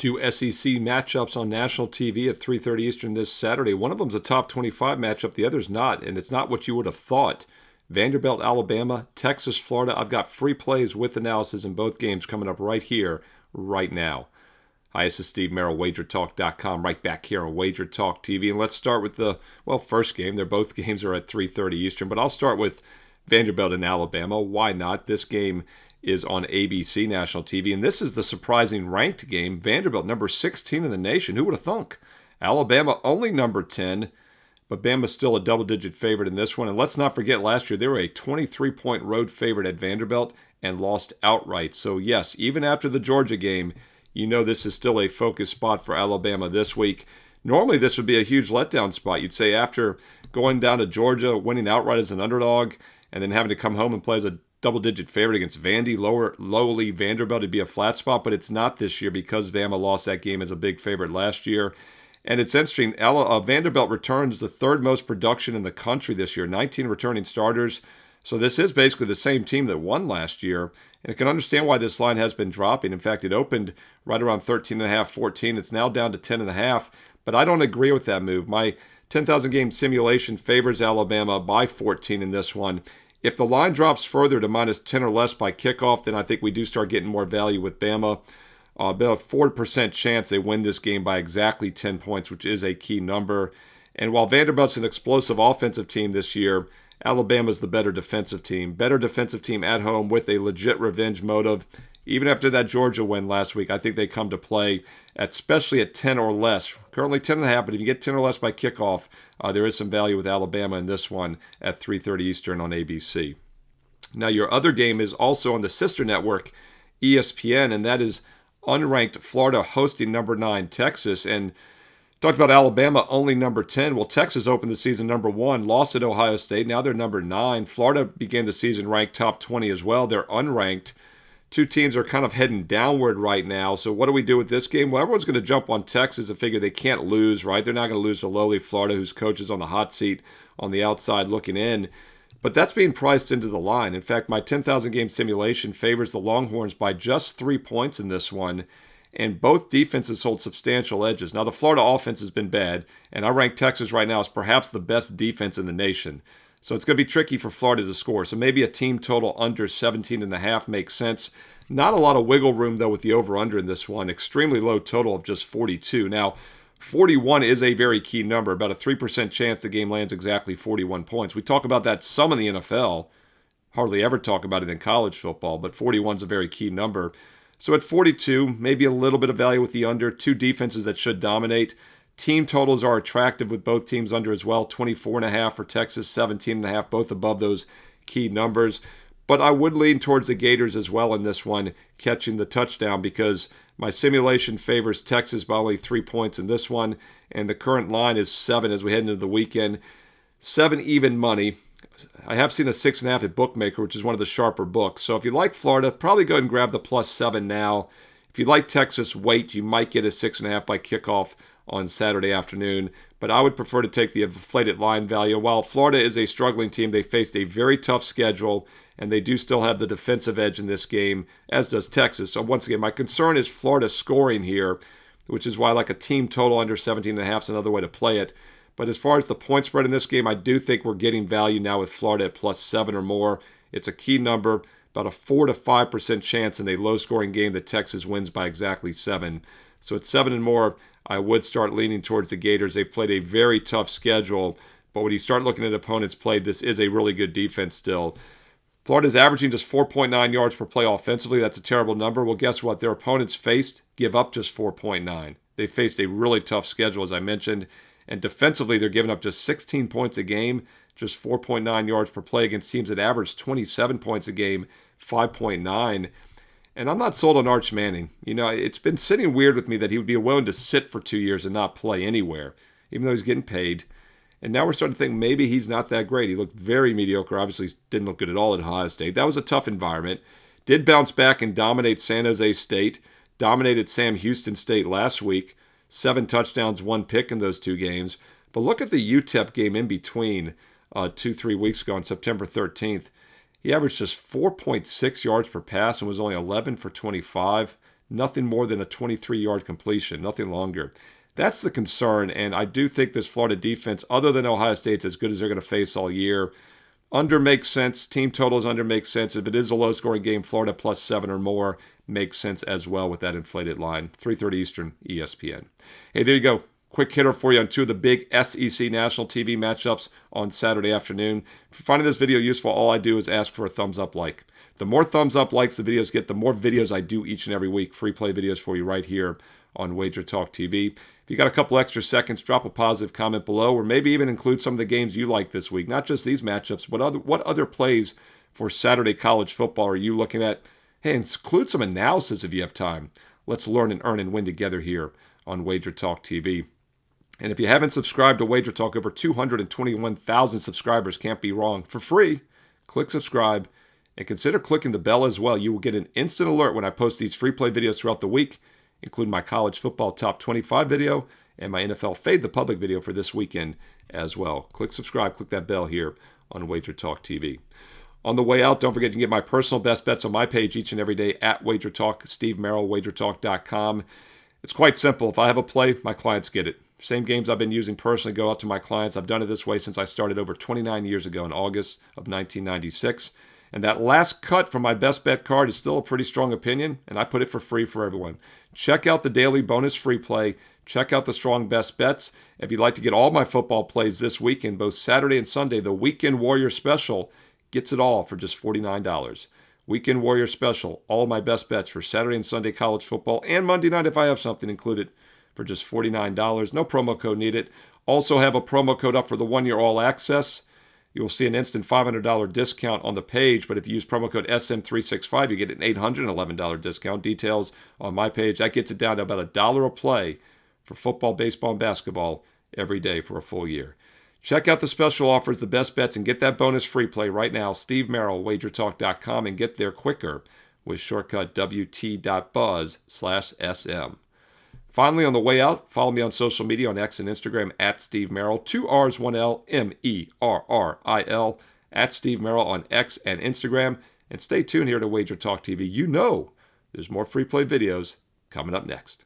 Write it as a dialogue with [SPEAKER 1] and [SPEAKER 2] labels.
[SPEAKER 1] Two SEC matchups on national TV at 3:30 Eastern this Saturday. One of them's a top 25 matchup, the other's not, and it's not what you would have thought. Vanderbilt, Alabama, Texas, Florida. I've got free plays with analysis in both games coming up right here, right now. Hi, this is Steve Merril, WagerTalk.com, right back here on WagerTalk TV. And let's start with the, first game. Both games are at 3:30 Eastern, but I'll start with Vanderbilt and Alabama. Why not? This game is on ABC national TV, and this is the surprising ranked game. Vanderbilt, number 16 in the nation. Who would have thunk? Alabama, only number 10, but Bama's still a double-digit favorite in this one. And let's not forget, last year they were a 23-point road favorite at Vanderbilt and lost outright. So yes, even after the Georgia game, you know this is still a focus spot for Alabama this week. Normally this would be a huge letdown spot. You'd say after going down to Georgia, winning outright as an underdog, and then having to come home and play as a double-digit favorite against Vandy, lowly Vanderbilt, it'd be a flat spot, but it's not this year because Bama lost that game as a big favorite last year. And it's interesting, Vanderbilt returns the third most production in the country this year, 19 returning starters. So this is basically the same team that won last year. And I can understand why this line has been dropping. In fact, it opened right around 13.5, 14. It's now down to 10.5. But I don't agree with that move. My 10,000 game simulation favors Alabama by 14 in this one. If the line drops further to minus 10 or less by kickoff, then I think we do start getting more value with Bama. About a 4% chance they win this game by exactly 10 points, which is a key number. And while Vanderbilt's an explosive offensive team this year, Alabama's the better defensive team. Better defensive team at home with a legit revenge motive. Even after that Georgia win last week, I think they come to play, especially at 10 or less. Currently 10.5, but if you get 10 or less by kickoff, there is some value with Alabama in this one at 3:30 Eastern on ABC. Now, your other game is also on the sister network, ESPN, and that is unranked Florida hosting number 9 Texas. And talked about Alabama only number 10. Well, Texas opened the season number 1, lost at Ohio State. Now they're number 9. Florida began the season ranked top 20 as well. They're unranked. Two teams are kind of heading downward right now. So what do we do with this game? Well, everyone's going to jump on Texas and figure they can't lose, right? They're not going to lose to lowly Florida, whose coach is on the hot seat on the outside looking in. But that's being priced into the line. In fact, my 10,000 game simulation favors the Longhorns by just 3 points in this one. And both defenses hold substantial edges. Now, the Florida offense has been bad, and I rank Texas right now as perhaps the best defense in the nation. So it's going to be tricky for Florida to score. So maybe a team total under 17.5 makes sense. Not a lot of wiggle room, though, with the over-under in this one. Extremely low total of just 42. Now, 41 is a very key number. About a 3% chance the game lands exactly 41 points. We talk about that some in the NFL. Hardly ever talk about it in college football, but 41 is a very key number. So at 42, maybe a little bit of value with the under. Two defenses that should dominate. Team totals are attractive with both teams under as well. 24.5 for Texas, 17.5, both above those key numbers. But I would lean towards the Gators as well in this one, catching the touchdown, because my simulation favors Texas by only 3 points in this one, and the current line is 7 as we head into the weekend. 7 even money. I have seen a 6.5 at Bookmaker, which is one of the sharper books. So if you like Florida, probably go ahead and grab the +7 now. If you like Texas, wait. You might get a 6.5 by kickoff on Saturday afternoon, but I would prefer to take the inflated line value. While Florida is a struggling team, they faced a very tough schedule, and they do still have the defensive edge in this game, as does Texas. So once again, my concern is Florida scoring here, which is why I like a team total under 17.5 is another way to play it. But as far as the point spread in this game, I do think we're getting value now with Florida at +7 or more. It's a key number, about a 4 to 5% chance in a low-scoring game that Texas wins by exactly 7. So at 7 and more, I would start leaning towards the Gators. They've played a very tough schedule, but when you start looking at opponents played, this is a really good defense still. Florida's averaging just 4.9 yards per play offensively. That's a terrible number. Well, guess what? Their opponents give up just 4.9. They faced a really tough schedule, as I mentioned, and defensively, they're giving up just 16 points a game, just 4.9 yards per play against teams that average 27 points a game, 5.9. And I'm not sold on Arch Manning. You know, it's been sitting weird with me that he would be willing to sit for 2 years and not play anywhere, even though he's getting paid. And now we're starting to think maybe he's not that great. He looked very mediocre. Obviously, didn't look good at all at Ohio State. That was a tough environment. Did bounce back and dominate San Jose State. Dominated Sam Houston State last week. 7 touchdowns, 1 pick in those 2 games. But look at the UTEP game in between 2-3 weeks ago on September 13th. He averaged just 4.6 yards per pass and was only 11 for 25. nothing more than a 23-yard completion, nothing longer. That's the concern, and I do think this Florida defense, other than Ohio State's as good as they're going to face all year, under makes sense. Team totals under makes sense. If it is a low-scoring game, Florida +7 or more makes sense as well with that inflated line. 3:30 Eastern, ESPN. Hey, there you go. Quick hitter for you on two of the big SEC national TV matchups on Saturday afternoon. If you're finding this video useful, all I do is ask for a thumbs up like. The more thumbs up likes the videos get, the more videos I do each and every week. Free play videos for you right here on WagerTalk TV. If you got a couple extra seconds, drop a positive comment below, or maybe even include some of the games you like this week. Not just these matchups, but what other plays for Saturday college football are you looking at? Hey, include some analysis if you have time. Let's learn and earn and win together here on WagerTalk TV. And if you haven't subscribed to WagerTalk, over 221,000 subscribers, can't be wrong. For free, click subscribe and consider clicking the bell as well. You will get an instant alert when I post these free play videos throughout the week, including my college football top 25 video and my NFL Fade the Public video for this weekend as well. Click subscribe, click that bell here on WagerTalk TV. On the way out, don't forget you can get my personal best bets on my page each and every day at WagerTalk, Steve Merril, WagerTalk.com. It's quite simple. If I have a play, my clients get it. Same games I've been using personally go out to my clients. I've done it this way since I started over 29 years ago in August of 1996. And that last cut from my best bet card is still a pretty strong opinion, and I put it for free for everyone. Check out the daily bonus free play. Check out the strong best bets. If you'd like to get all my football plays this weekend, both Saturday and Sunday, the Weekend Warrior Special gets it all for just $49. Weekend Warrior Special, all my best bets for Saturday and Sunday college football, and Monday night if I have something included, for just $49. No promo code needed. Also have a promo code up for the 1 year all access. You will see an instant $500 discount on the page, but if you use promo code SM365, you get an $811 discount. Details on my page. That gets it down to about $1 a play for football, baseball, and basketball every day for a full year. Check out the special offers, the best bets, and get that bonus free play right now. Steve Merril, WagerTalk.com, and get there quicker with shortcut WT.buzz/SM. Finally, on the way out, follow me on social media on X and Instagram at Steve Merril, 2 R's, 1 L, Merril, at Steve Merril on X and Instagram. And stay tuned here to WagerTalk TV. You know there's more free play videos coming up next.